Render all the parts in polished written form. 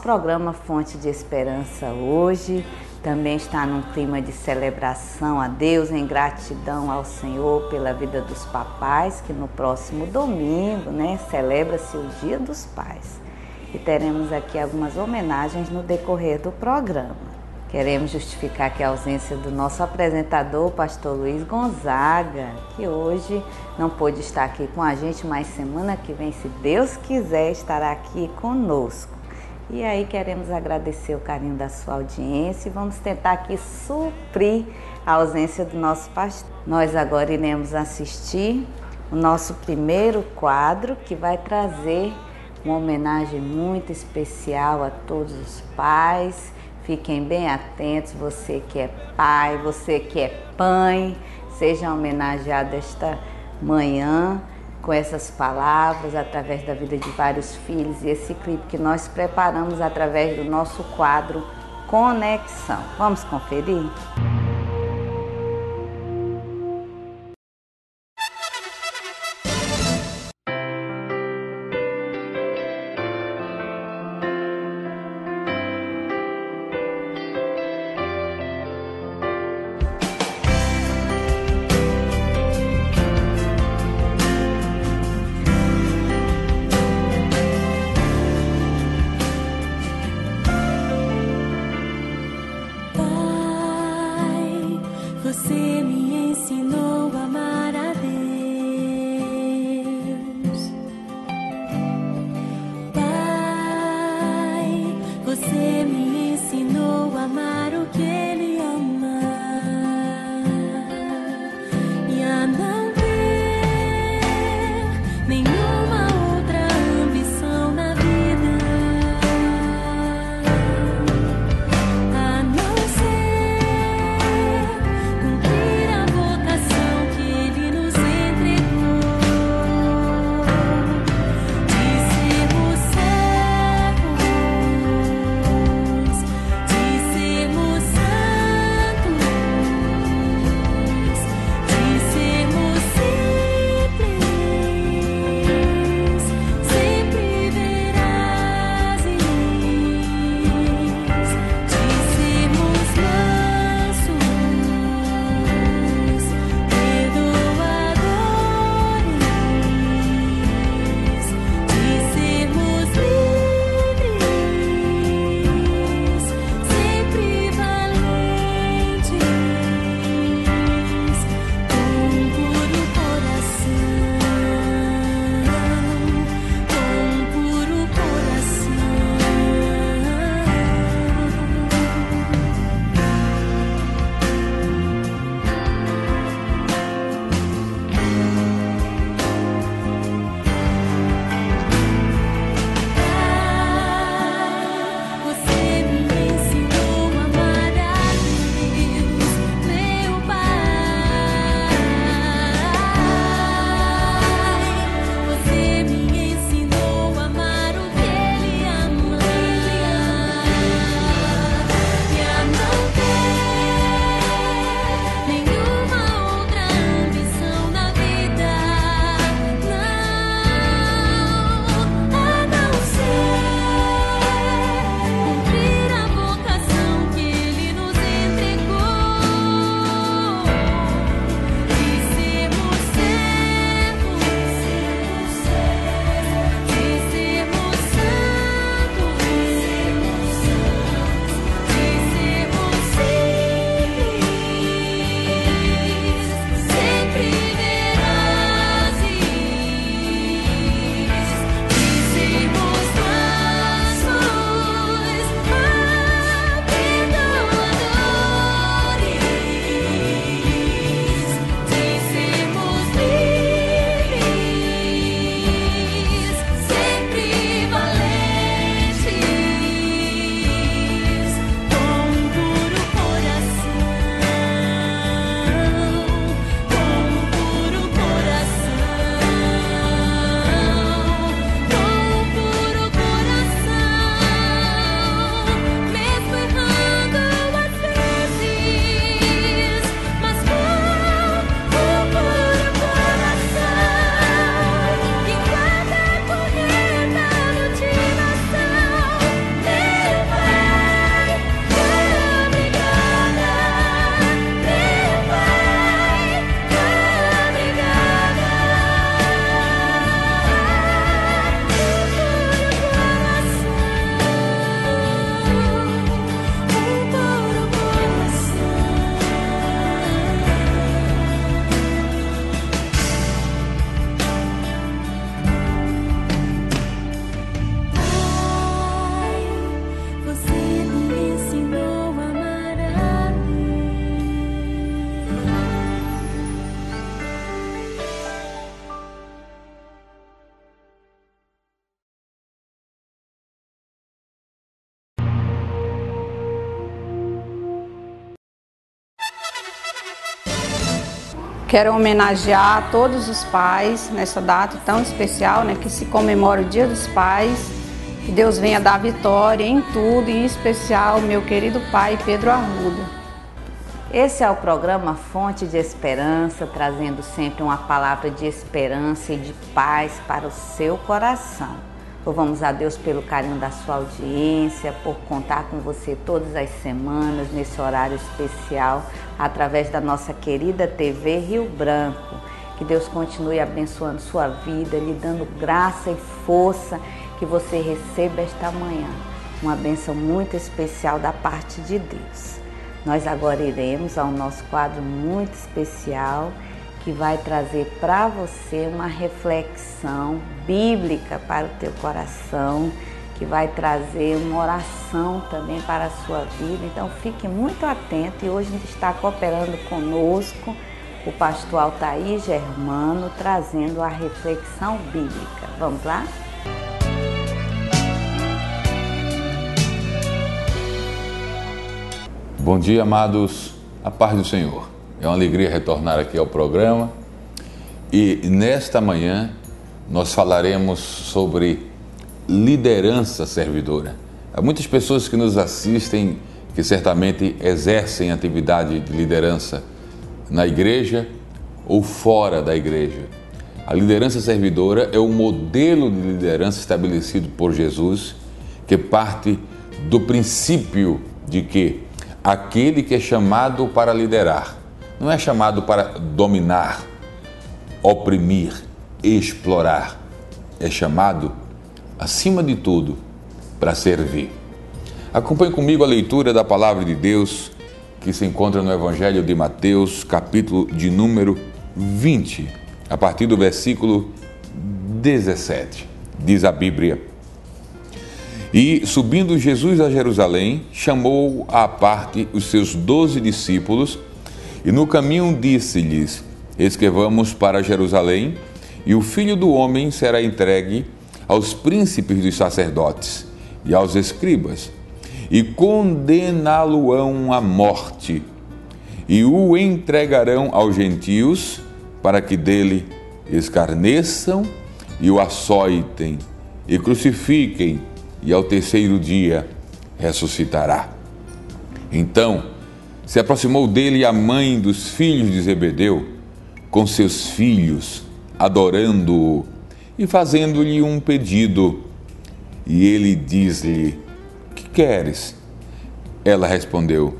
programa Fonte de Esperança hoje também está num clima de celebração a Deus, em gratidão ao Senhor pela vida dos papais, que no próximo domingo, celebra-se o Dia dos Pais. E teremos aqui algumas homenagens no decorrer do programa. Queremos justificar aqui a ausência do nosso apresentador, pastor Luiz Gonzaga, que hoje não pôde estar aqui com a gente, mas semana que vem, se Deus quiser, estará aqui conosco. E aí queremos agradecer o carinho da sua audiência e vamos tentar aqui suprir a ausência do nosso pastor. Nós agora iremos assistir o nosso primeiro quadro, que vai trazer uma homenagem muito especial a todos os pais. Fiquem bem atentos, você que é pai, você que é mãe, seja homenageado esta manhã com essas palavras, através da vida de vários filhos e esse clipe que nós preparamos através do nosso quadro Conexão. Vamos conferir? Pai, Quero homenagear todos os pais nessa data tão especial, né, que se comemora o Dia dos Pais. Que Deus venha dar vitória em tudo, em especial meu querido pai Pedro Arruda. Esse é o programa Fonte de Esperança, trazendo sempre uma palavra de esperança e de paz para o seu coração. Louvamos a Deus pelo carinho da sua audiência, por contar com você todas as semanas, nesse horário especial, através da nossa querida TV Rio Branco. Que Deus continue abençoando sua vida, lhe dando graça e força, que você receba esta manhã uma bênção muito especial da parte de Deus. Nós agora iremos ao nosso quadro muito especial, que vai trazer para você uma reflexão bíblica para o teu coração, que vai trazer uma oração também para a sua vida. Então fique muito atento, e hoje está cooperando conosco o pastor Altair Germano, trazendo a reflexão bíblica. Vamos lá? Bom dia, amados, a paz do Senhor. É uma alegria retornar aqui ao programa e nesta manhã nós falaremos sobre liderança servidora. Há muitas pessoas que nos assistem que certamente exercem atividade de liderança na igreja ou fora da igreja. A liderança servidora é o modelo de liderança estabelecido por Jesus, que parte do princípio de que aquele que é chamado para liderar não é chamado para dominar, oprimir, explorar. É chamado, acima de tudo, para servir. Acompanhe comigo a leitura da palavra de Deus que se encontra no Evangelho de Mateus, capítulo de número 20, a partir do versículo 17. Diz a Bíblia: E, subindo Jesus a Jerusalém, chamou à parte os seus 12 discípulos, e no caminho disse-lhes: Eis que vamos para Jerusalém, e o Filho do Homem será entregue aos príncipes dos sacerdotes e aos escribas, e condená-lo-ão à morte, e o entregarão aos gentios, para que dele escarneçam e o açoitem, e crucifiquem, e ao terceiro dia ressuscitará. Então se aproximou dele a mãe dos filhos de Zebedeu, com seus filhos, adorando-o e fazendo-lhe um pedido. E ele diz-lhe: Que queres? Ela respondeu: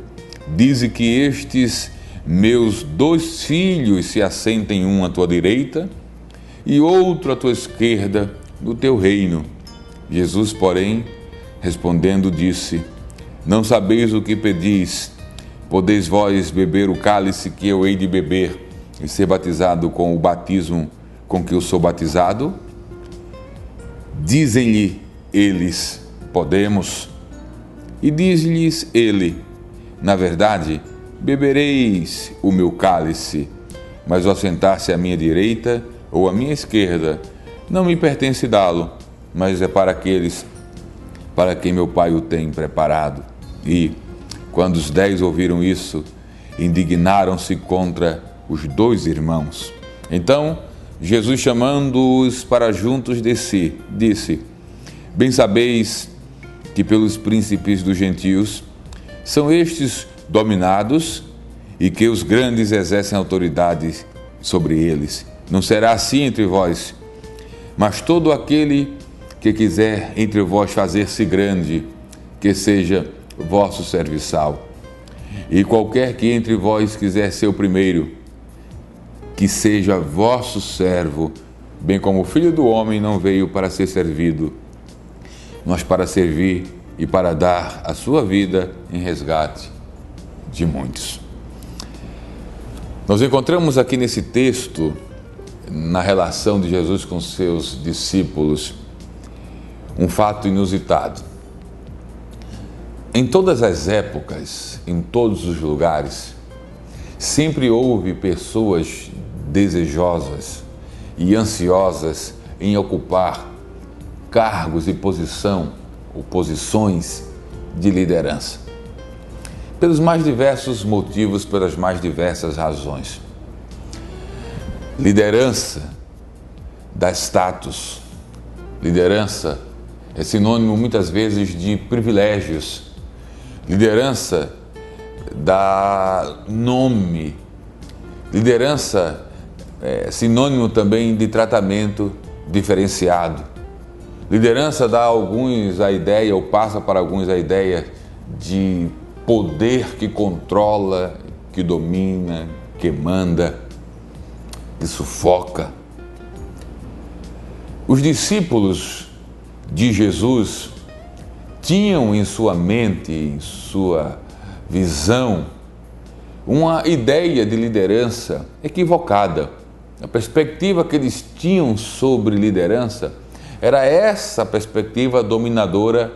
Dize que estes meus 2 filhos se assentem, um à tua direita e outro à tua esquerda, no teu reino. Jesus, porém, respondendo, disse: Não sabeis o que pedis. Podeis vós beber o cálice que eu hei de beber e ser batizado com o batismo com que eu sou batizado? Dizem-lhe eles: Podemos. E diz-lhes ele: Na verdade, bebereis o meu cálice, mas ao sentar-se à minha direita ou à minha esquerda, não me pertence dá-lo, mas é para aqueles para quem meu Pai o tem preparado. E, quando os 10 ouviram isso, indignaram-se contra os 2 irmãos. Então, Jesus, chamando-os para juntos de si, disse: Bem sabeis que pelos príncipes dos gentios são estes dominados e que os grandes exercem autoridade sobre eles. Não será assim entre vós, mas todo aquele que quiser entre vós fazer-se grande, que seja vosso serviçal. E qualquer que entre vós quiser ser o primeiro, que seja vosso servo, bem como o Filho do Homem não veio para ser servido, mas para servir e para dar a sua vida em resgate de muitos. Nós encontramos aqui nesse texto, na relação de Jesus com seus discípulos, um fato inusitado. Em todas as épocas, em todos os lugares, sempre houve pessoas desejosas e ansiosas em ocupar cargos e posições de liderança, pelos mais diversos motivos, pelas mais diversas razões. Liderança dá status. Liderança é sinônimo muitas vezes de privilégios. Liderança dá nome. Liderança é sinônimo também de tratamento diferenciado. Liderança dá a alguns a ideia, ou passa para alguns a ideia de poder que controla, que domina, que manda, que sufoca. Os discípulos de Jesus tinham em sua mente, em sua visão, uma ideia de liderança equivocada. A perspectiva que eles tinham sobre liderança era essa perspectiva dominadora,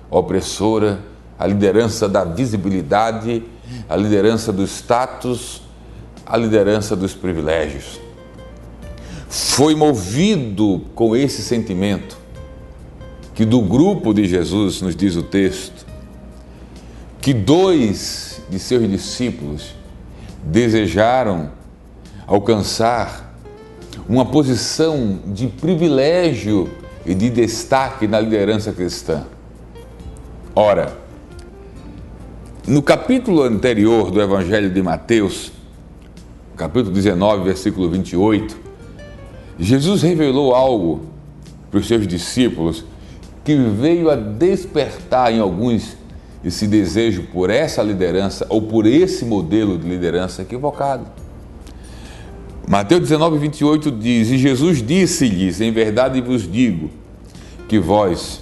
opressora, a liderança da visibilidade, a liderança do status, a liderança dos privilégios. Foi movido com esse sentimento que do grupo de Jesus, nos diz o texto, que 2 de seus discípulos desejaram alcançar uma posição de privilégio e de destaque na liderança cristã. Ora, no capítulo anterior do Evangelho de Mateus, capítulo 19, versículo 28, Jesus revelou algo para os seus discípulos que veio a despertar em alguns esse desejo por essa liderança ou por esse modelo de liderança equivocado. Mateus 19, 28 diz: E Jesus disse-lhes, em verdade vos digo, que vós,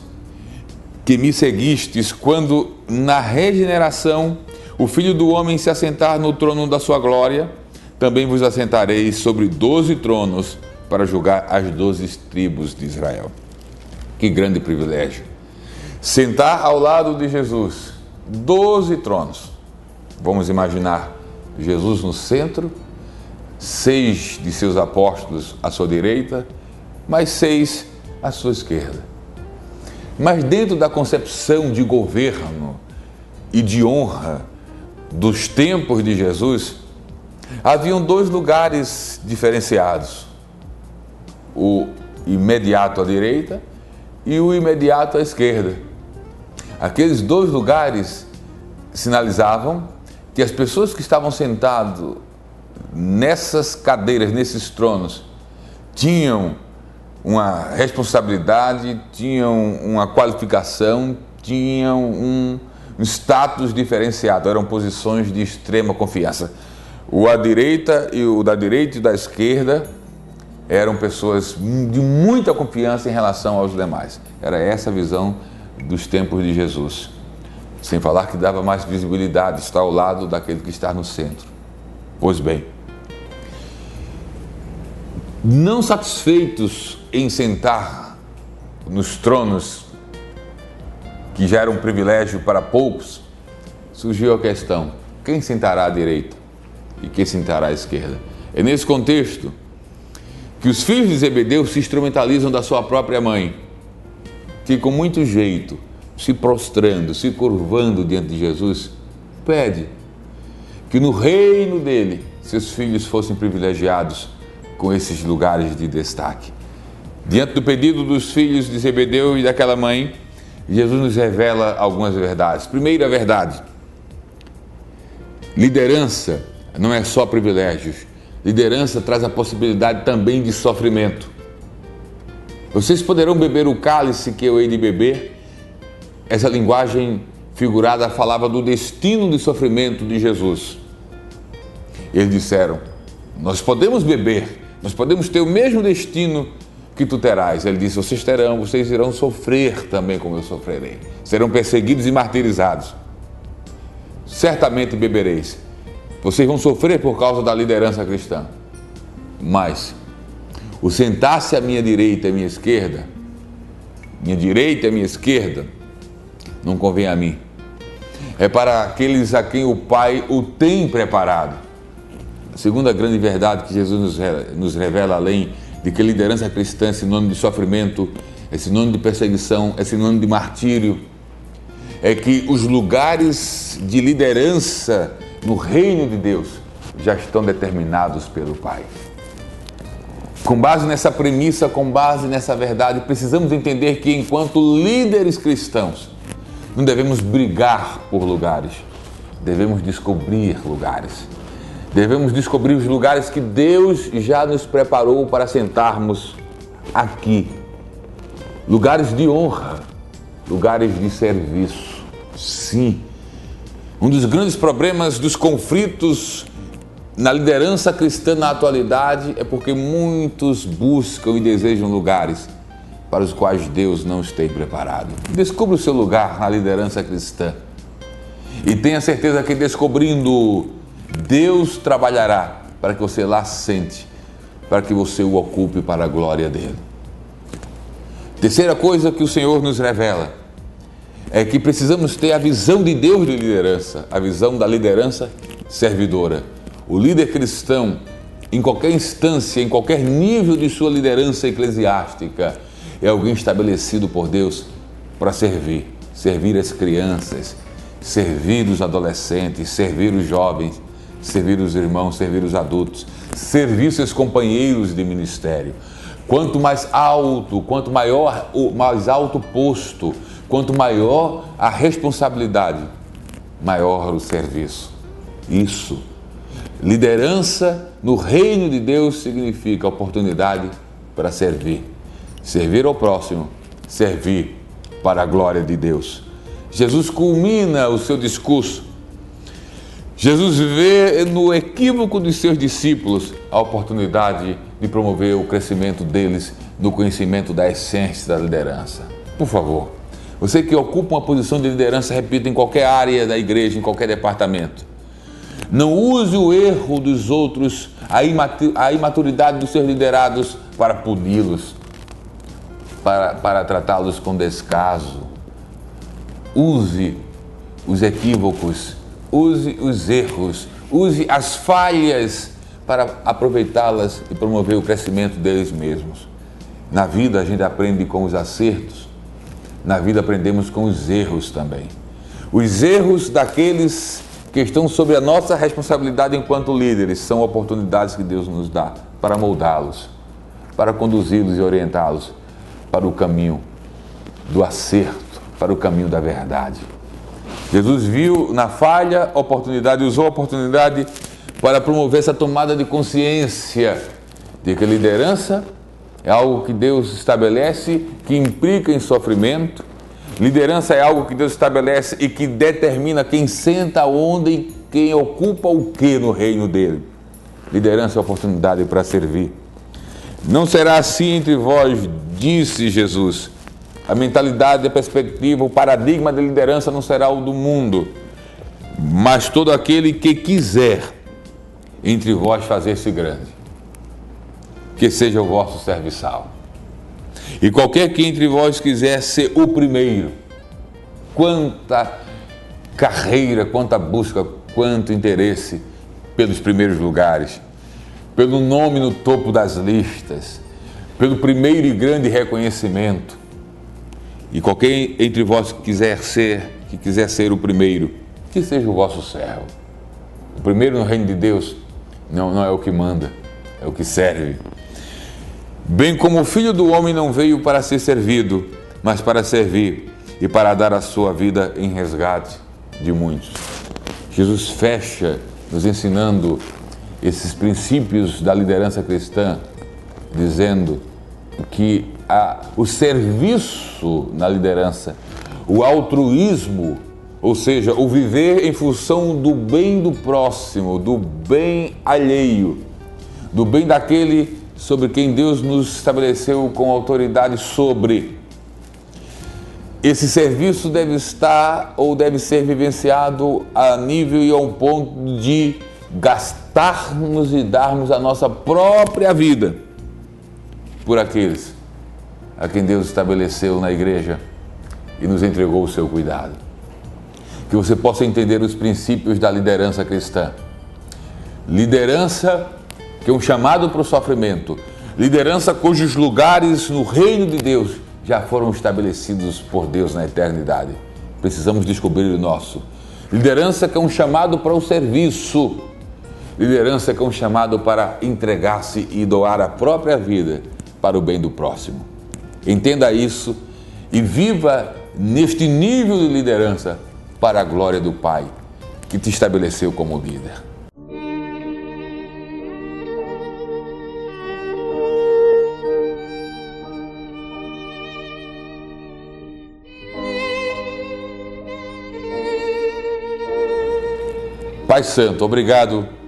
que me seguistes, quando na regeneração o Filho do Homem se assentar no trono da sua glória, também vos assentareis sobre 12 tronos para julgar as 12 tribos de Israel. Que grande privilégio! Sentar ao lado de Jesus, 12 tronos. Vamos imaginar Jesus no centro, 6 de seus apóstolos à sua direita, mais 6 à sua esquerda. Mas dentro da concepção de governo e de honra dos tempos de Jesus, haviam 2 lugares diferenciados: o imediato à direita e o imediato à esquerda. Aqueles 2 lugares sinalizavam que as pessoas que estavam sentadas nessas cadeiras, nesses tronos, tinham uma responsabilidade, tinham uma qualificação, tinham um status diferenciado, eram posições de extrema confiança. O da direita e da esquerda eram pessoas de muita confiança em relação aos demais. Era essa a visão dos tempos de Jesus. Sem falar que dava mais visibilidade, estar ao lado daquele que está no centro. Pois bem, não satisfeitos em sentar nos tronos que já era um privilégio para poucos, surgiu a questão: quem sentará à direita e quem sentará à esquerda? É nesse contexto que os filhos de Zebedeu se instrumentalizam da sua própria mãe, que com muito jeito, se prostrando, se curvando diante de Jesus, pede que no reino dele seus filhos fossem privilegiados com esses lugares de destaque. Diante do pedido dos filhos de Zebedeu e daquela mãe, Jesus nos revela algumas verdades. Primeira verdade: liderança não é só privilégios. Liderança traz a possibilidade também de sofrimento. Vocês poderão beber o cálice que eu hei de beber. Essa linguagem figurada falava do destino de sofrimento de Jesus. Eles disseram: nós podemos beber, nós podemos ter o mesmo destino que tu terás. Ele disse: vocês irão sofrer também como eu sofrerei. Serão perseguidos e martirizados. Certamente bebereis. Vocês vão sofrer por causa da liderança cristã. Mas o sentar-se à minha direita e à minha esquerda, não convém a mim. É para aqueles a quem o Pai o tem preparado. A segunda grande verdade que Jesus nos revela, além de que a liderança cristã é sinônimo de sofrimento, é sinônimo de perseguição, é sinônimo de martírio, é que os lugares de liderança no reino de Deus já estão determinados pelo Pai. Com base nessa premissa, com base nessa verdade, precisamos entender que, enquanto líderes cristãos, não devemos brigar por lugares, devemos descobrir lugares. Devemos descobrir os lugares que Deus já nos preparou para sentarmos aqui. Lugares de honra, lugares de serviço. Sim. Um dos grandes problemas dos conflitos na liderança cristã na atualidade é porque muitos buscam e desejam lugares para os quais Deus não esteja preparado. Descubra o seu lugar na liderança cristã e tenha certeza que, descobrindo, Deus trabalhará para que você lá sente, para que você o ocupe para a glória dele. Terceira coisa que o Senhor nos revela é que precisamos ter a visão de Deus de liderança, a visão da liderança servidora. O líder cristão, em qualquer instância, em qualquer nível de sua liderança eclesiástica, é alguém estabelecido por Deus para servir as crianças, servir os adolescentes, servir os jovens, servir os irmãos, servir os adultos, servir seus companheiros de ministério. Quanto mais alto, quanto maior o mais alto posto, quanto maior a responsabilidade, maior o serviço. Isso. Liderança no reino de Deus significa oportunidade para servir. Servir ao próximo, servir para a glória de Deus. Jesus culmina o seu discurso. Jesus vê no equívoco dos seus discípulos a oportunidade de promover o crescimento deles no conhecimento da essência da liderança. Por favor, você que ocupa uma posição de liderança, repita, em qualquer área da igreja, em qualquer departamento. Não use o erro dos outros, a imaturidade dos seus liderados para puni-los, para tratá-los com descaso. Use os equívocos, use os erros, use as falhas para aproveitá-las e promover o crescimento deles mesmos. Na vida a gente aprende com os acertos, na vida aprendemos com os erros também. Os erros daqueles que estão sob a nossa responsabilidade enquanto líderes são oportunidades que Deus nos dá para moldá-los, para conduzi-los e orientá-los para o caminho do acerto, para o caminho da verdade. Jesus viu na falha a oportunidade, usou a oportunidade para promover essa tomada de consciência de que a liderança é algo que Deus estabelece, que implica em sofrimento. Liderança é algo que Deus estabelece e que determina quem senta onde e quem ocupa o que no reino dele. Liderança é oportunidade para servir. Não será assim entre vós, disse Jesus. A mentalidade, a perspectiva, o paradigma de liderança não será o do mundo, mas todo aquele que quiser entre vós fazer-se grande, que seja o vosso serviçal. E qualquer que entre vós quiser ser o primeiro, quanta carreira, quanta busca, quanto interesse pelos primeiros lugares, pelo nome no topo das listas, pelo primeiro e grande reconhecimento. E qualquer entre vós que quiser ser o primeiro, que seja o vosso servo. O primeiro no reino de Deus não é o que manda, é o que serve. Bem como o Filho do Homem não veio para ser servido, mas para servir e para dar a sua vida em resgate de muitos. Jesus fecha nos ensinando esses princípios da liderança cristã, dizendo que o serviço na liderança, o altruísmo, ou seja, o viver em função do bem do próximo, do bem alheio, do bem daquele sobre quem Deus nos estabeleceu com autoridade sobre. Esse serviço deve estar ou deve ser vivenciado a nível e a um ponto de gastarmos e darmos a nossa própria vida por aqueles a quem Deus estabeleceu na igreja e nos entregou o seu cuidado. Que você possa entender os princípios da liderança cristã. Liderança que é um chamado para o sofrimento. Liderança cujos lugares no reino de Deus já foram estabelecidos por Deus na eternidade. Precisamos descobrir o nosso. Liderança que é um chamado para o serviço. Liderança é um chamado para entregar-se e doar a própria vida para o bem do próximo. Entenda isso e viva neste nível de liderança para a glória do Pai, que te estabeleceu como líder. Pai Santo, obrigado.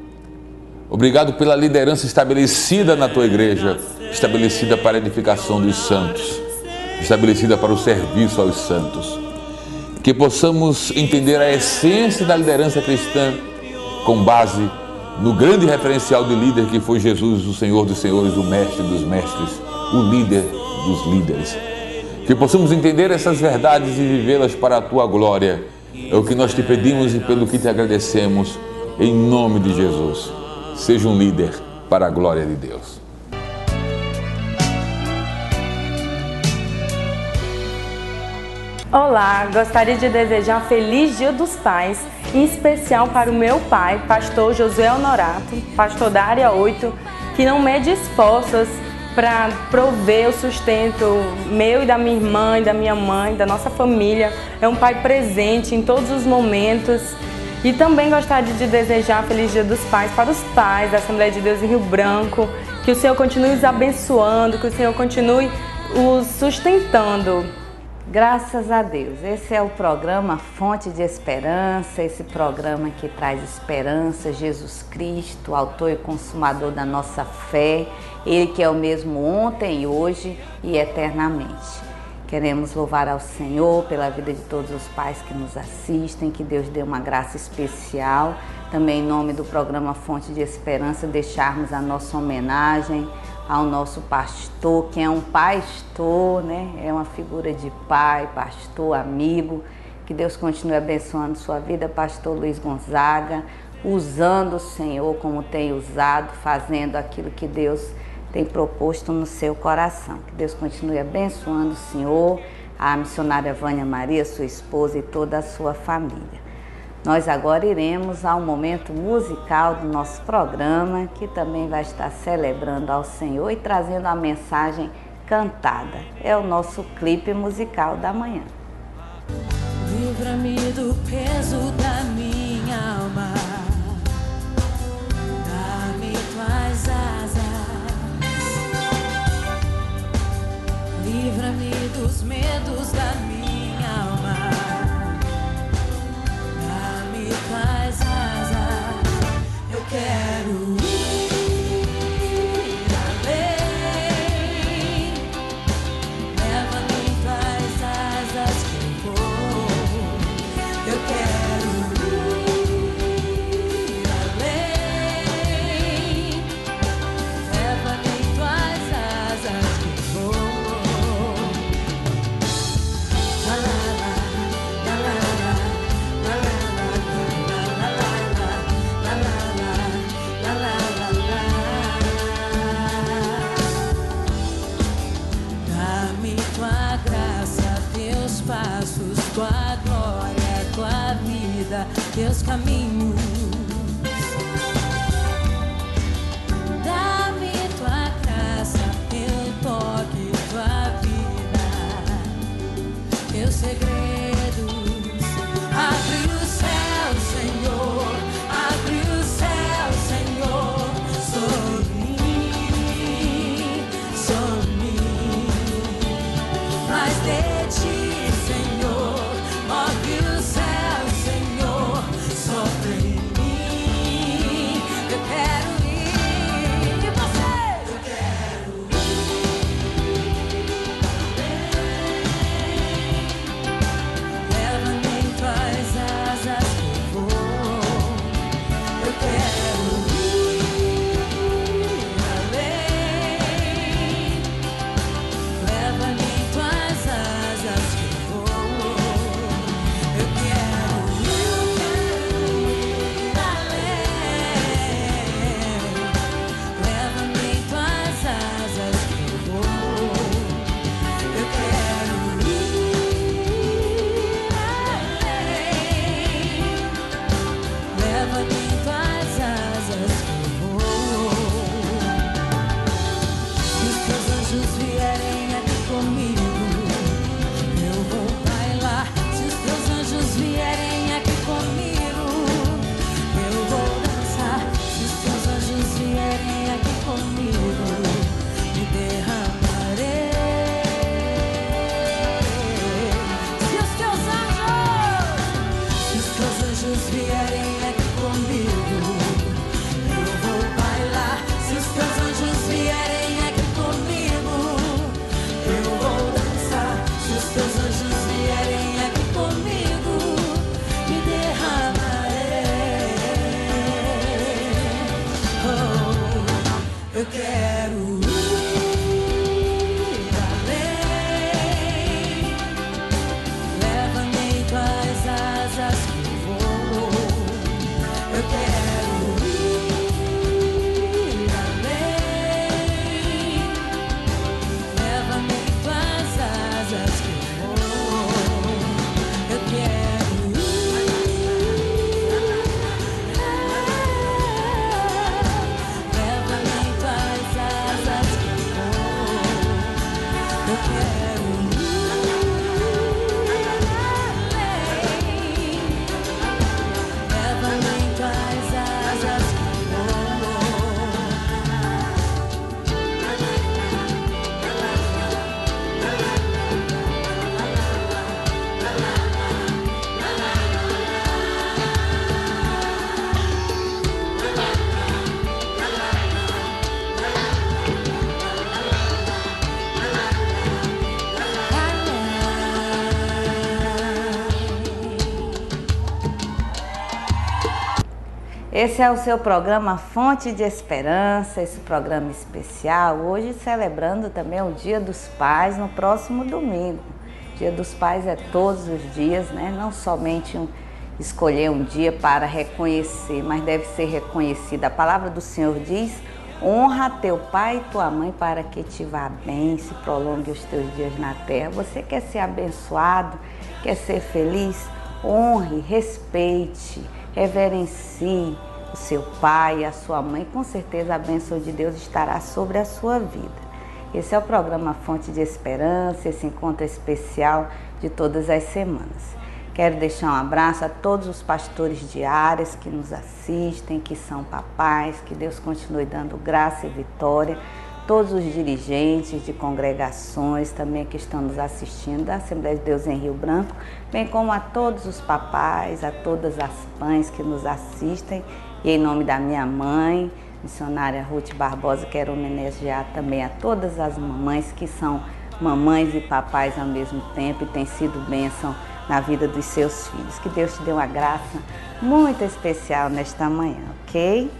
Obrigado pela liderança estabelecida na tua igreja, estabelecida para a edificação dos santos, estabelecida para o serviço aos santos. Que possamos entender a essência da liderança cristã com base no grande referencial de líder que foi Jesus, o Senhor dos Senhores, o Mestre dos Mestres, o líder dos líderes. Que possamos entender essas verdades e vivê-las para a tua glória. É o que nós te pedimos e pelo que te agradecemos, em nome de Jesus. Seja um líder para a glória de Deus. Olá, gostaria de desejar um feliz Dia dos Pais, em especial para o meu pai, pastor Josué Honorato, pastor da área 8, que não mede esforços para prover o sustento meu e da minha irmã e da minha mãe, da nossa família. É um pai presente em todos os momentos. E também gostaria de desejar um feliz Dia dos Pais para os pais da Assembleia de Deus em Rio Branco, que o Senhor continue os abençoando, que o Senhor continue os sustentando. Graças a Deus, esse é o programa Fonte de Esperança, esse programa que traz esperança, Jesus Cristo, autor e consumador da nossa fé, Ele que é o mesmo ontem, hoje e eternamente. Queremos louvar ao Senhor pela vida de todos os pais que nos assistem, que Deus dê uma graça especial. Também em nome do programa Fonte de Esperança, deixarmos a nossa homenagem ao nosso pastor, que é um pastor, né? É uma figura de pai, pastor, amigo. Que Deus continue abençoando sua vida, pastor Luiz Gonzaga, usando o Senhor como tem usado, fazendo aquilo que Deus tem proposto no seu coração. Que Deus continue abençoando o Senhor, a missionária Vânia Maria, sua esposa e toda a sua família. Nós agora iremos ao momento musical do nosso programa, que também vai estar celebrando ao Senhor e trazendo a mensagem cantada. É o nosso clipe musical da manhã. Livra-me do peso da minha alma, dá-me tuas asas, livra-me dos medos da minha alma. Tuas asas, eu quero ir além. Leva-me tuas asas que eu vou. Eu quero ir além. Leva-me tuas asas que eu vou. La la la, la la la, la la tua glória, tua vida, teus caminhos. Dá-me tua graça, teu toque, tua vida, teus segredos. Abre o céu, Senhor, abre o céu, Senhor, sobre mim, mas de ti, Senhor. Move o céu, Senhor, sopra em eu quero leva além das asas que Esse é o seu programa Fonte de Esperança, esse programa especial, hoje celebrando também o Dia dos Pais no próximo domingo. Dia dos Pais é todos os dias, né? Não somente escolher um dia para reconhecer, mas deve ser reconhecida. A palavra do Senhor diz: honra teu pai e tua mãe para que te vá bem, se prolongue os teus dias na terra. Você quer ser abençoado, quer ser feliz? Honre, respeite, reverencie o seu pai e a sua mãe, com certeza a bênção de Deus estará sobre a sua vida. Esse é o programa Fonte de Esperança, esse encontro especial de todas as semanas. Quero deixar um abraço a todos os pastores de áreas que nos assistem, que são papais, que Deus continue dando graça e vitória. Todos os dirigentes de congregações também que estão nos assistindo, da Assembleia de Deus em Rio Branco, bem como a todos os papais, a todas as mães que nos assistem. E em nome da minha mãe, missionária Ruth Barbosa, quero homenagear também a todas as mamães que são mamães e papais ao mesmo tempo e têm sido bênção na vida dos seus filhos. Que Deus te dê uma graça muito especial nesta manhã, ok?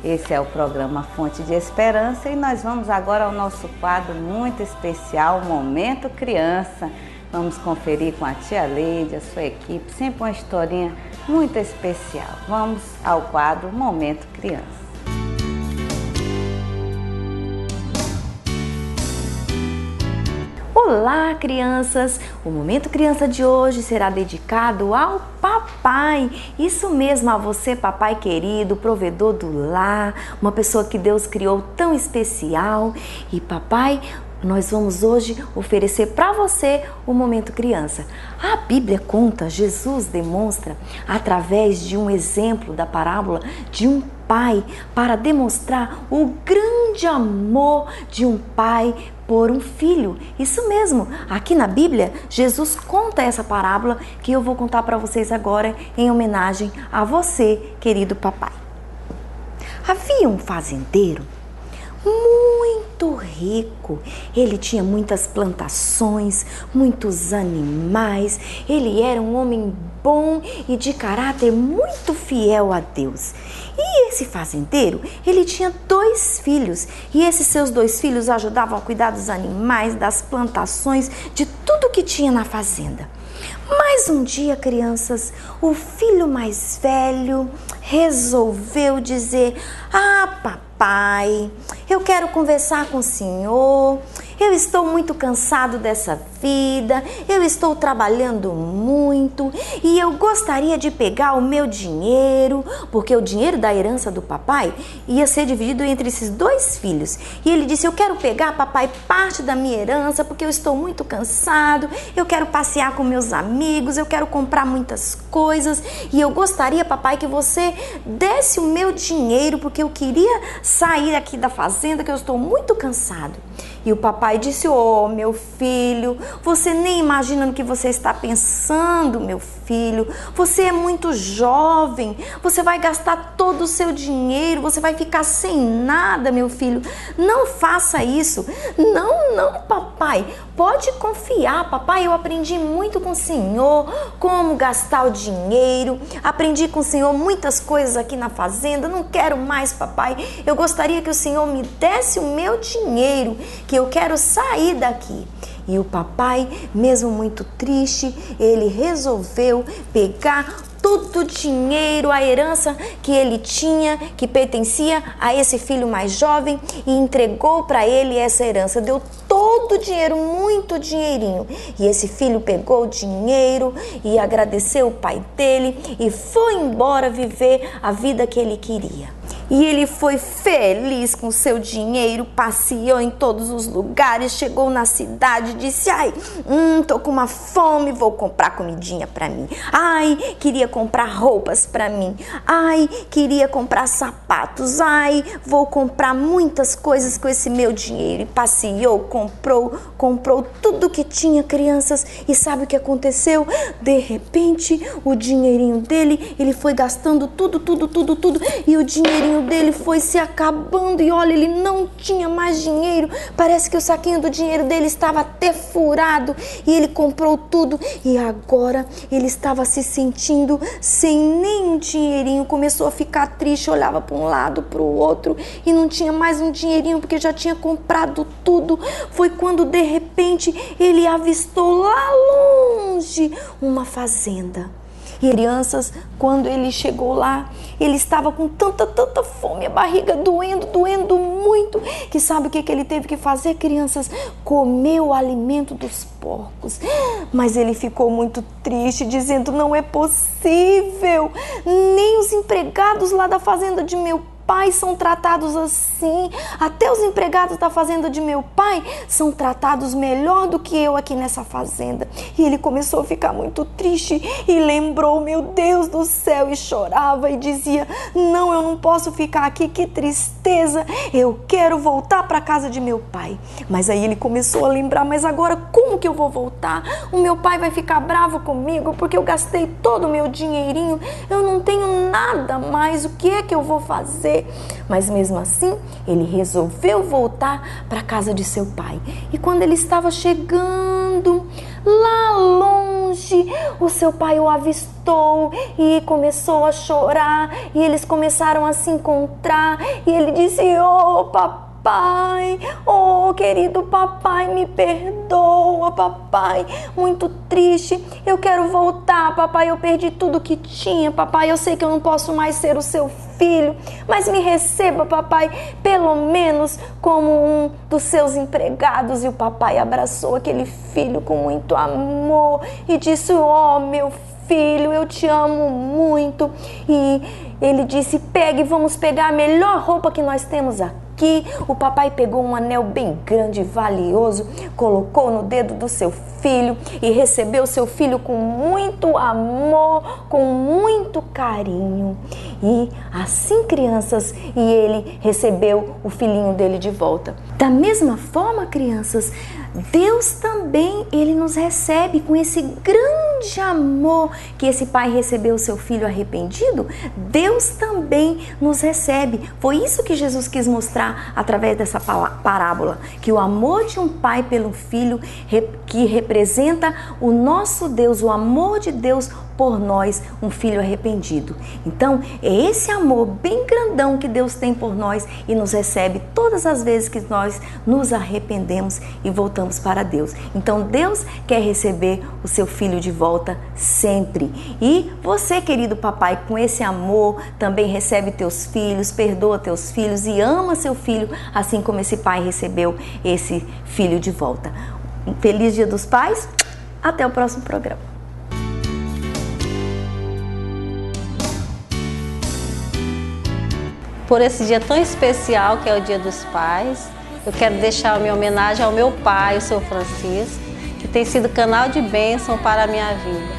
Esse é o programa Fonte de Esperança e nós vamos agora ao nosso quadro muito especial, Momento Criança. Vamos conferir com a tia Leide, a sua equipe, sempre uma historinha muito especial. Vamos ao quadro Momento Criança. Olá, crianças! O Momento Criança de hoje será dedicado ao papai. Isso mesmo, a você, papai querido, provedor do lar, uma pessoa que Deus criou tão especial. E papai, nós vamos hoje oferecer para você o Momento Criança. A Bíblia conta, Jesus demonstra através de um exemplo da parábola de um pai para demonstrar o grande amor de um pai por um filho. Isso mesmo, aqui na Bíblia, Jesus conta essa parábola que eu vou contar para vocês agora em homenagem a você, querido papai. Havia um fazendeiro muito rico, ele tinha muitas plantações, muitos animais, ele era um homem bom e de caráter muito fiel a Deus. E esse fazendeiro, ele tinha 2 filhos, e esses seus 2 filhos ajudavam a cuidar dos animais, das plantações, de tudo que tinha na fazenda. Mas um dia, crianças, o filho mais velho resolveu dizer: ah, papai, eu quero conversar com o senhor. Eu estou muito cansado dessa vida, eu estou trabalhando muito e eu gostaria de pegar o meu dinheiro, porque o dinheiro da herança do papai ia ser dividido entre esses 2 filhos. E ele disse: eu quero pegar, papai, parte da minha herança, porque eu estou muito cansado, eu quero passear com meus amigos, eu quero comprar muitas coisas e eu gostaria, papai, que você desse o meu dinheiro, porque eu queria sair aqui da fazenda, que eu estou muito cansado. E o papai disse: oh, meu filho, você nem imagina no que você está pensando, meu filho. Você é muito jovem, você vai gastar todo o seu dinheiro, você vai ficar sem nada, meu filho. Não faça isso. Não, papai. Pode confiar, papai. Eu aprendi muito com o senhor, como gastar o dinheiro. Aprendi com o senhor muitas coisas aqui na fazenda. Não quero mais, papai. Eu gostaria que o senhor me desse o meu dinheiro, que eu quero sair daqui. E o papai, mesmo muito triste, ele resolveu pegar todo o dinheiro, a herança que ele tinha, que pertencia a esse filho mais jovem, e entregou para ele essa herança. Deu todo o dinheiro, muito dinheirinho. E esse filho pegou o dinheiro e agradeceu o pai dele e foi embora viver a vida que ele queria. E ele foi feliz com seu dinheiro, passeou em todos os lugares, chegou na cidade e disse: ai, tô com uma fome, vou comprar comidinha pra mim. Ai, queria comprar roupas pra mim. Ai, queria comprar sapatos. Ai, vou comprar muitas coisas com esse meu dinheiro. E passeou, comprou tudo que tinha, crianças. E sabe o que aconteceu? De repente, o dinheirinho dele, ele foi gastando tudo. E o dinheirinho dele foi se acabando e olha, ele não tinha mais dinheiro. Parece que o saquinho do dinheiro dele estava até furado e ele comprou tudo e agora ele estava se sentindo sem nenhum dinheirinho. Começou a ficar triste, olhava para um lado, para o outro e não tinha mais um dinheirinho porque já tinha comprado tudo. Foi quando de repente ele avistou lá longe uma fazenda. E crianças, quando ele chegou lá, ele estava com tanta fome, a barriga doendo muito, que sabe o que ele teve que fazer, crianças? Comer o alimento dos porcos. Mas ele ficou muito triste, dizendo: não é possível, nem os empregados lá da fazenda de meu pai são tratados assim, até os empregados da fazenda de meu pai são tratados melhor do que eu aqui nessa fazenda. E ele começou a ficar muito triste e lembrou, meu Deus do céu, e chorava e dizia: não, eu não posso ficar aqui, que tristeza, eu quero voltar para a casa de meu pai. Mas aí ele começou a lembrar: mas agora como que eu vou voltar? O meu pai vai ficar bravo comigo porque eu gastei todo o meu dinheirinho, eu não tenho nada mais, o que é que eu vou fazer? Mas mesmo assim, ele resolveu voltar para a casa de seu pai. E quando ele estava chegando lá longe, o seu pai o avistou e começou a chorar. E eles começaram a se encontrar. E ele disse: oh, papai, oh, querido papai, me perdoa, papai, muito triste, eu quero voltar, papai, eu perdi tudo que tinha, papai, eu sei que eu não posso mais ser o seu filho, mas me receba, papai, pelo menos como um dos seus empregados. E o papai abraçou aquele filho com muito amor e disse: oh, meu filho, eu te amo muito. E ele disse: pegue, vamos pegar a melhor roupa que nós temos aqui. O papai pegou um anel bem grande e valioso, colocou no dedo do seu filho e recebeu seu filho com muito amor, com muito carinho. E assim, crianças, e ele recebeu o filhinho dele de volta. Da mesma forma, crianças, Deus também, ele nos recebe com esse grande amor que esse pai recebeu o seu filho arrependido. Deus também nos recebe. Foi isso que Jesus quis mostrar através dessa parábola, que o amor de um pai pelo filho, que representa o nosso Deus, o amor de Deus por nós, um filho arrependido. Então, é esse amor bem grandão que Deus tem por nós e nos recebe todas as vezes que nós nos arrependemos e voltamos para Deus. Então, Deus quer receber o seu filho de volta sempre. E você, querido papai, com esse amor, também recebe teus filhos, perdoa teus filhos e ama seu filho, assim como esse pai recebeu esse filho de volta. Um feliz Dia dos Pais. Até o próximo programa. Por esse dia tão especial que é o Dia dos Pais, eu quero deixar a minha homenagem ao meu pai, o Sr. Francisco, que tem sido canal de bênção para a minha vida.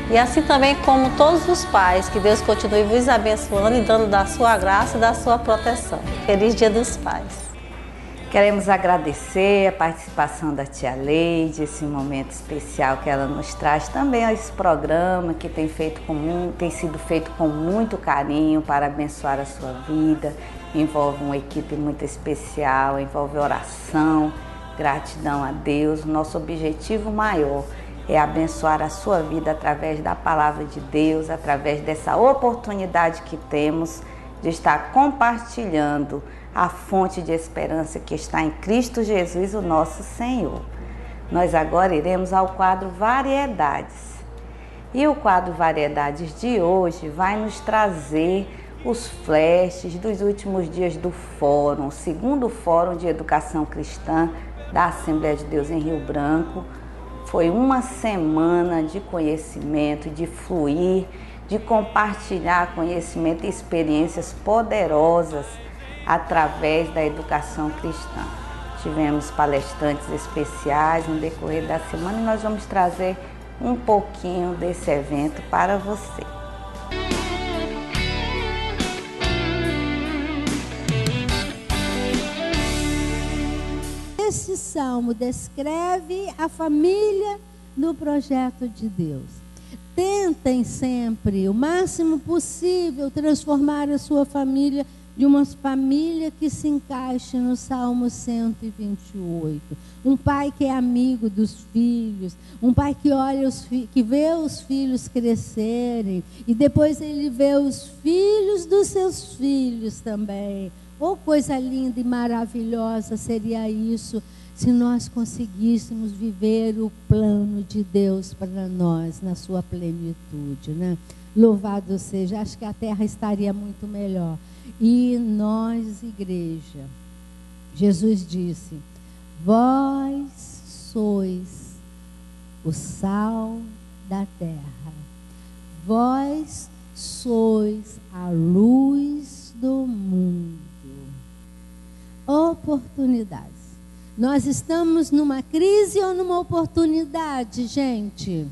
E assim também como todos os pais, que Deus continue vos abençoando e dando da sua graça e da sua proteção. Feliz Dia dos Pais! Queremos agradecer a participação da tia Leide, esse momento especial que ela nos traz, também a esse programa que tem sido feito com muito carinho para abençoar a sua vida. Envolve uma equipe muito especial, envolve oração, gratidão a Deus. Nosso objetivo maior é abençoar a sua vida através da palavra de Deus, através dessa oportunidade que temos de estar compartilhando a fonte de esperança que está em Cristo Jesus, o nosso Senhor. Nós agora iremos ao quadro Variedades. E o quadro Variedades de hoje vai nos trazer os flashes dos últimos dias do fórum, o segundo fórum de educação cristã da Assembleia de Deus em Rio Branco. Foi uma semana de conhecimento, de fluir, de compartilhar conhecimento e experiências poderosas através da educação cristã. Tivemos palestrantes especiais no decorrer da semana e nós vamos trazer um pouquinho desse evento para você. Este salmo descreve a família no projeto de Deus. Tentem sempre, o máximo possível, transformar a sua família de uma família que se encaixe no Salmo 128. Um pai que é amigo dos filhos, um pai que olha que vê os filhos crescerem e depois ele vê os filhos dos seus filhos também. Oh, coisa linda e maravilhosa seria isso, se nós conseguíssemos viver o plano de Deus para nós na sua plenitude, né? Louvado seja, acho que a terra estaria muito melhor. E nós, igreja, Jesus disse: vós sois o sal da terra, vós sois a luz do mundo. Oportunidades. Nós estamos numa crise ou numa oportunidade, gente?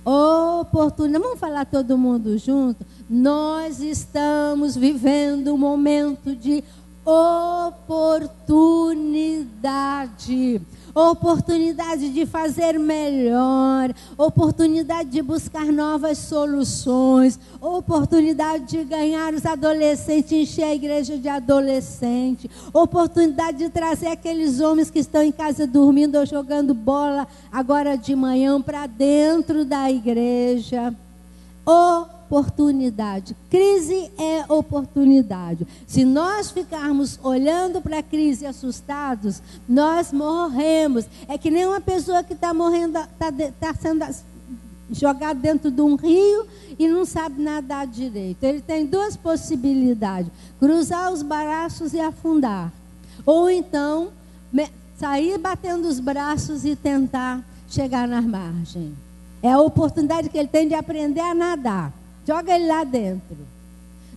Oportunidade. Vamos falar todo mundo junto? Nós estamos vivendo um momento de oportunidade. Oportunidade de fazer melhor, oportunidade de buscar novas soluções, oportunidade de ganhar os adolescentes, encher a igreja de adolescente, oportunidade de trazer aqueles homens que estão em casa dormindo ou jogando bola agora de manhã para dentro da igreja. Oportunidade. Crise é oportunidade. Se nós ficarmos olhando para a crise assustados, nós morremos. É que nem uma pessoa que está morrendo, está sendo jogado dentro de um rio e não sabe nadar direito. Ele tem duas possibilidades: cruzar os braços e afundar, ou então sair batendo os braços e tentar chegar na margem. É a oportunidade que ele tem de aprender a nadar. Joga ele lá dentro.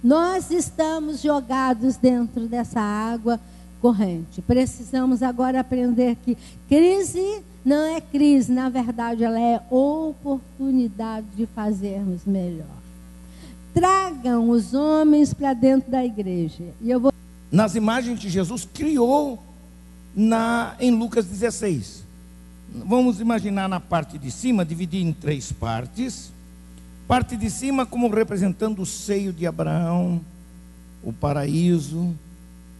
Nós estamos jogados dentro dessa água corrente. Precisamos agora aprender que crise não é crise, na verdade ela é oportunidade de fazermos melhor. Tragam os homens para dentro da igreja. E eu vou... Nas imagens que Jesus criou em Lucas 16. Vamos imaginar na parte de cima, dividir em 3 partes. Parte de cima como representando o seio de Abraão, o paraíso,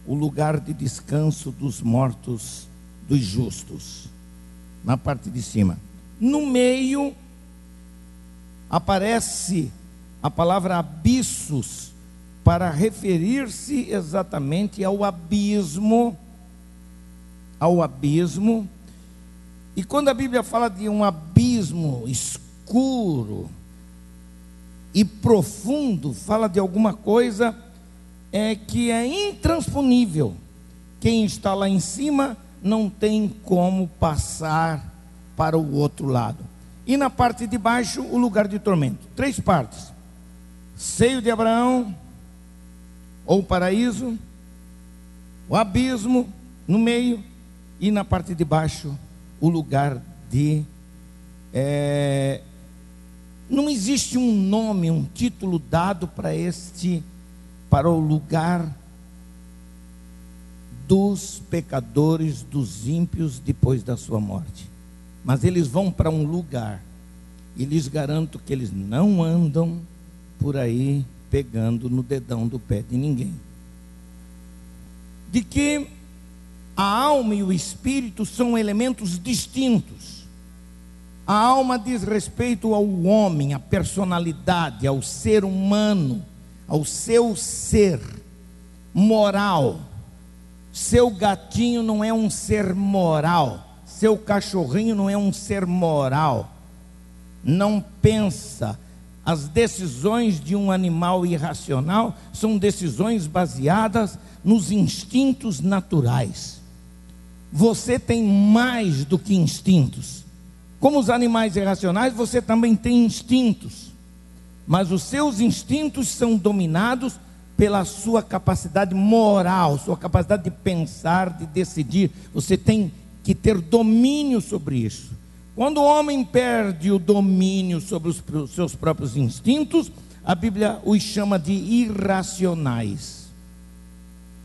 o lugar de descanso dos mortos, dos justos. Na parte de cima. No meio aparece a palavra abissos, para referir-se exatamente ao abismo. Ao abismo. E quando a Bíblia fala de um abismo escuro e profundo, fala de alguma coisa que é intransponível. Quem está lá em cima não tem como passar para o outro lado. E na parte de baixo, o lugar de tormento. 3 partes: seio de Abraão, ou paraíso, o abismo no meio, e na parte de baixo, o lugar de... não existe um nome, um título dado para o lugar dos pecadores, dos ímpios depois da sua morte. Mas eles vão para um lugar, e lhes garanto que eles não andam por aí pegando no dedão do pé de ninguém. De que a alma e o espírito são elementos distintos. A alma diz respeito ao homem, à personalidade, ao ser humano, ao seu ser moral. Seu gatinho não é um ser moral, seu cachorrinho não é um ser moral, não pensa. As decisões de um animal irracional são decisões baseadas nos instintos naturais. Você tem mais do que instintos. Como os animais irracionais, você também tem instintos. mas os seus instintos são dominados pela sua capacidade moral, sua capacidade de pensar, de decidir. Você tem que ter domínio sobre isso. Quando o homem perde o domínio sobre os seus próprios instintos, a Bíblia os chama de irracionais.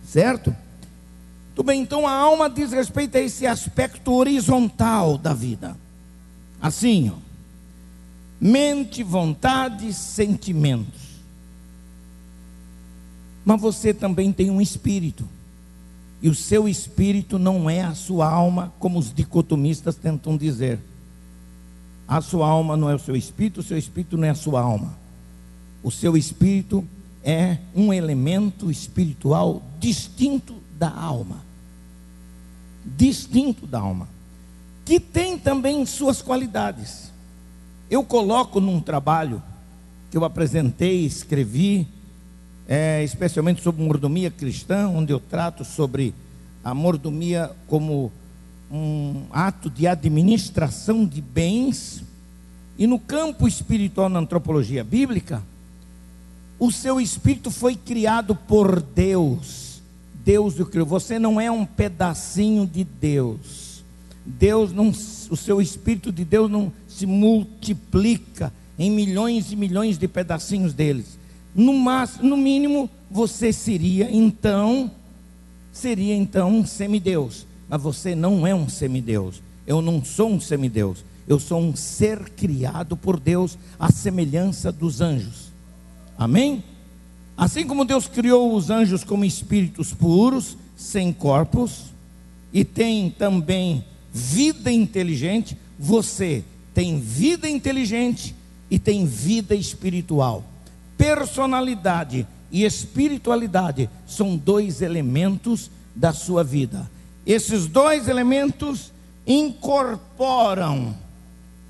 Certo? Tudo bem, então a alma diz respeito a esse aspecto horizontal da vida. Assim, ó, mente, vontade, sentimentos. Mas você também tem um espírito. E o seu espírito não é a sua alma, como os dicotomistas tentam dizer. A sua alma não é o seu espírito não é a sua alma. O seu espírito é um elemento espiritual distinto da alma. Distinto da alma. Que tem também suas qualidades. Eu coloco num trabalho que eu apresentei, escrevi, especialmente sobre mordomia cristã, onde eu trato sobre a mordomia como um ato de administração de bens. E no campo espiritual, na antropologia bíblica, o seu espírito foi criado por Deus. Deus o criou. Você não é um pedacinho de Deus. Deus não, o seu espírito de Deus não se multiplica em milhões e milhões de pedacinhos deles. No mínimo, você seria então um semideus. Mas você não é um semideus. Eu não sou um semideus. Eu sou um ser criado por Deus à semelhança dos anjos. Amém? Assim como Deus criou os anjos como espíritos puros, sem corpos, e tem também vida inteligente, você tem vida inteligente e tem vida espiritual. Personalidade e espiritualidade são dois elementos da sua vida. Esses dois elementos incorporam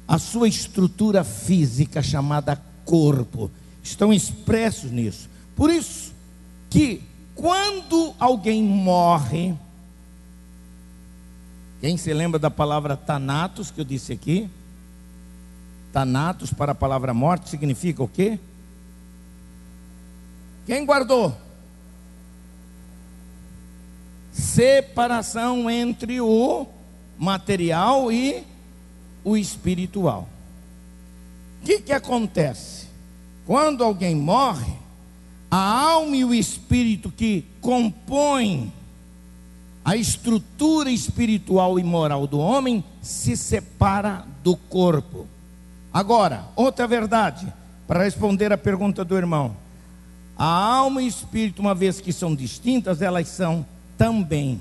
a sua estrutura física chamada corpo. Estão expressos nisso. Por isso que quando alguém morre, quem se lembra da palavra thanatos que eu disse aqui? Thanatos para a palavra morte significa o quê? Quem guardou? Separação entre o material e o espiritual. O que acontece? Quando alguém morre, a alma e o espírito que compõem a estrutura espiritual e moral do homem se separa do corpo. Agora, outra verdade, para responder a pergunta do irmão. A alma e o espírito, uma vez que são distintas, elas são também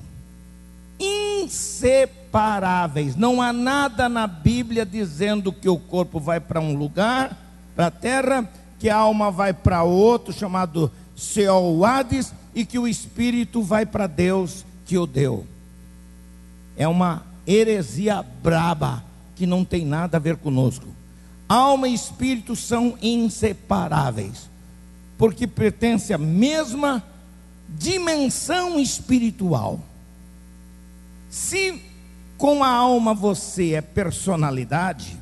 inseparáveis. Não há nada na Bíblia dizendo que o corpo vai para um lugar, para a terra, que a alma vai para outro, chamado Sheol, Hades, e que o espírito vai para Deus que o deu. É uma heresia braba, que não tem nada a ver conosco. Alma e espírito são inseparáveis, porque pertencem à mesma dimensão espiritual. Se com a alma você é personalidade,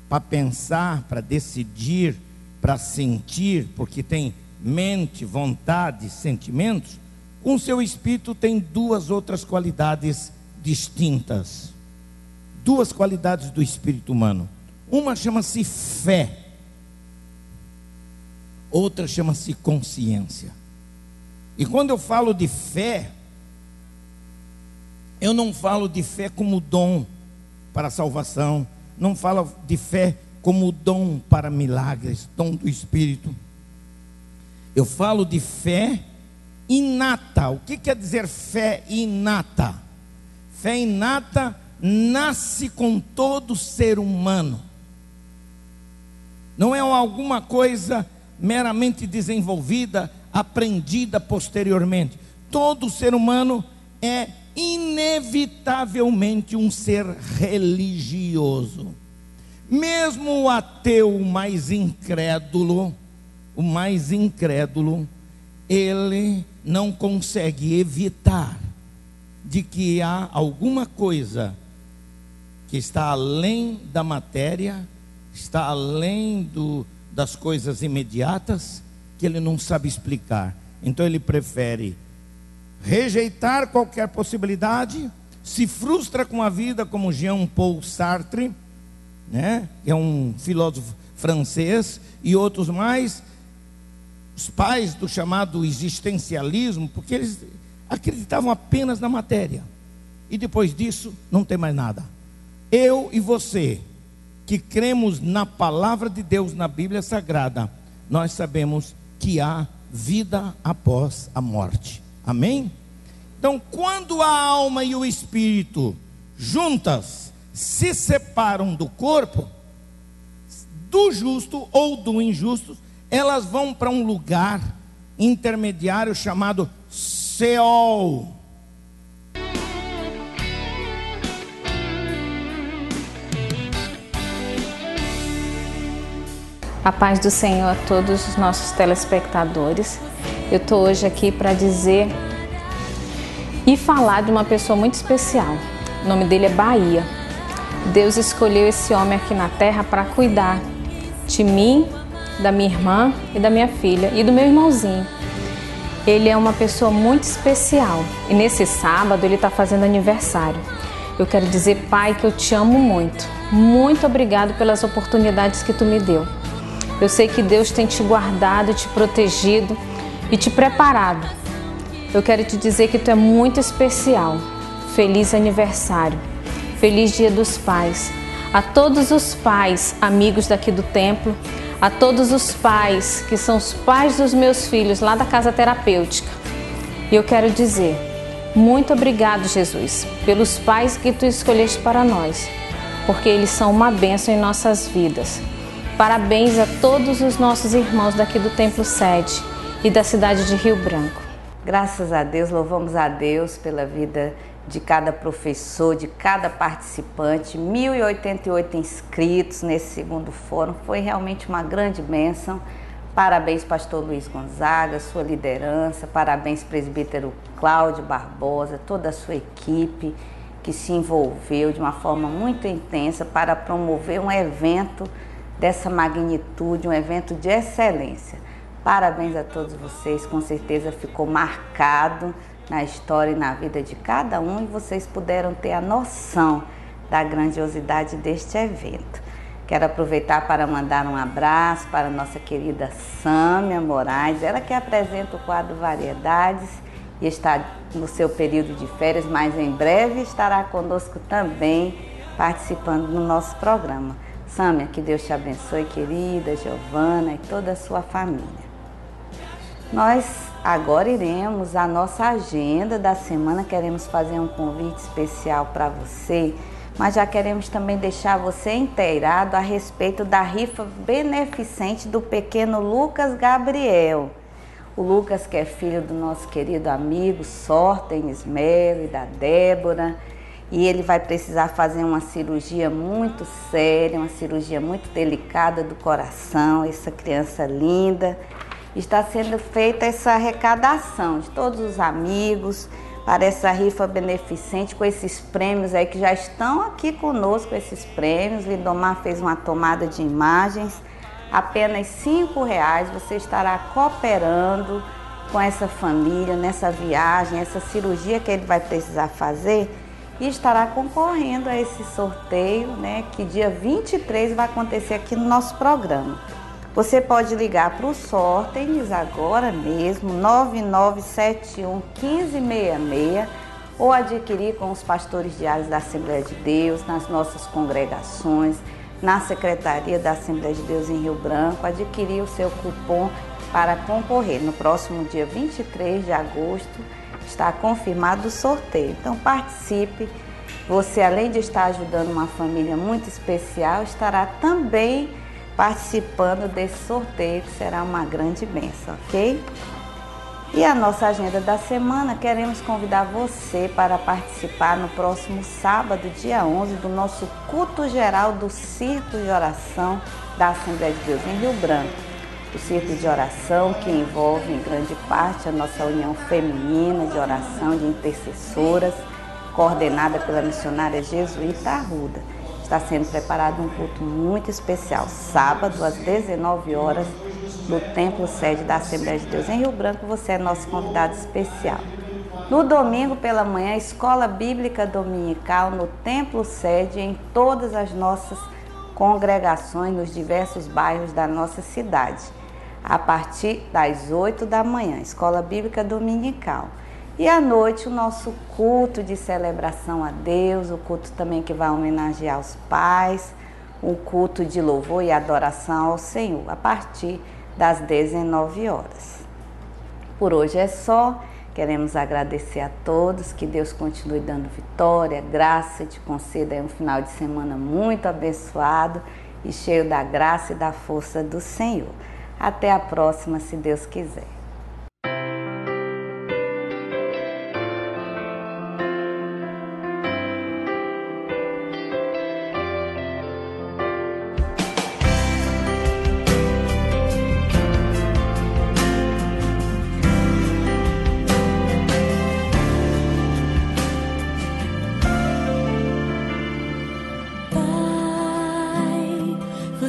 para pensar, para decidir, para sentir, porque tem mente, vontade, sentimentos, com seu espírito tem duas outras qualidades distintas. Duas qualidades do espírito humano. Uma chama-se fé, outra chama-se consciência. E quando eu falo de fé, eu não falo de fé como dom para a salvação, não falo de fé como dom para milagres, dom do Espírito. Eu falo de fé inata. O que quer dizer fé inata? Fé inata nasce com todo ser humano. Não é alguma coisa meramente desenvolvida, aprendida posteriormente. Todo ser humano é inevitavelmente um ser religioso. Mesmo o ateu mais incrédulo, ele não consegue evitar de que há alguma coisa que está além da matéria, está além das coisas imediatas que ele não sabe explicar. Então ele prefere rejeitar qualquer possibilidade, se frustra com a vida, como Jean-Paul Sartre, né? Que é um filósofo francês, e outros mais, os pais do chamado existencialismo, porque eles acreditavam apenas na matéria, e depois disso não tem mais nada. Eu e você, que cremos na palavra de Deus, na Bíblia Sagrada, nós sabemos que há vida após a morte. Amém? Então, quando a alma e o espírito juntas se separam do corpo, do justo ou do injusto, elas vão para um lugar intermediário chamado Seol. A paz do Senhor a todos os nossos telespectadores. Eu estou hoje aqui para dizer e falar de uma pessoa muito especial. O nome dele é Bahia. Deus escolheu esse homem aqui na terra para cuidar de mim, da minha irmã e da minha filha e do meu irmãozinho. Ele é uma pessoa muito especial e nesse sábado ele está fazendo aniversário. Eu quero dizer, Pai, que eu te amo muito. Muito obrigado pelas oportunidades que tu me deu. Eu sei que Deus tem te guardado, te protegido e te preparado. Eu quero te dizer que tu é muito especial. Feliz aniversário. Feliz Dia dos Pais. A todos os pais, amigos daqui do templo, a todos os pais que são os pais dos meus filhos lá da casa terapêutica. E eu quero dizer, muito obrigado, Jesus, pelos pais que tu escolheste para nós, porque eles são uma bênção em nossas vidas. Parabéns a todos os nossos irmãos daqui do Templo Sede e da cidade de Rio Branco. Graças a Deus, louvamos a Deus pela vida de cada professor, de cada participante. 1.088 inscritos nesse segundo fórum, foi realmente uma grande bênção. Parabéns, pastor Luiz Gonzaga, sua liderança, parabéns, presbítero Cláudio Barbosa, toda a sua equipe que se envolveu de uma forma muito intensa para promover um evento dessa magnitude, um evento de excelência. Parabéns a todos vocês, com certeza ficou marcado na história e na vida de cada um e vocês puderam ter a noção da grandiosidade deste evento. Quero aproveitar para mandar um abraço para a nossa querida Sâmia Moraes, ela que apresenta o quadro Variedades e está no seu período de férias, mas em breve estará conosco também participando do nosso programa. Sâmia, que Deus te abençoe, querida, Giovana e toda a sua família. Nós agora iremos à nossa agenda da semana, queremos fazer um convite especial para você, mas já queremos também deixar você inteirado a respeito da rifa beneficente do pequeno Lucas Gabriel. O Lucas, que é filho do nosso querido amigo Sortenes Melo e da Débora, e ele vai precisar fazer uma cirurgia muito séria, uma cirurgia muito delicada do coração, essa criança linda. Está sendo feita essa arrecadação de todos os amigos para essa rifa beneficente com esses prêmios aí que já estão aqui conosco, esses prêmios. Lindomar fez uma tomada de imagens, apenas R$5 você estará cooperando com essa família nessa viagem, essa cirurgia que ele vai precisar fazer, e estará concorrendo a esse sorteio, né, que dia 23 vai acontecer aqui no nosso programa. Você pode ligar para o Sortenes agora mesmo, 9971-1566, ou adquirir com os pastores diários da Assembleia de Deus, nas nossas congregações, na Secretaria da Assembleia de Deus em Rio Branco, adquirir o seu cupom para concorrer. No próximo dia 23 de agosto está confirmado o sorteio. Então participe. Você, além de estar ajudando uma família muito especial, estará também participando desse sorteio, que será uma grande bênção, ok? E a nossa agenda da semana, queremos convidar você para participar no próximo sábado, dia 11, do nosso culto geral do Círculo de Oração da Assembleia de Deus em Rio Branco. O Círculo de Oração que envolve em grande parte a nossa união feminina de oração, de intercessoras, coordenada pela missionária jesuíta Arruda. está sendo preparado um culto muito especial, sábado às 19 horas, no Templo Sede da Assembleia de Deus em Rio Branco. Você é nosso convidado especial. No domingo pela manhã, Escola Bíblica Dominical no Templo Sede, em todas as nossas congregações, nos diversos bairros da nossa cidade, a partir das 8 da manhã, Escola Bíblica Dominical. E à noite, o nosso culto de celebração a Deus, o culto também que vai homenagear os pais, um culto de louvor e adoração ao Senhor, a partir das 19 horas. Por hoje é só. Queremos agradecer a todos, que Deus continue dando vitória, graça, te conceda um final de semana muito abençoado e cheio da graça e da força do Senhor. Até a próxima, se Deus quiser.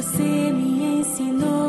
Você me ensinou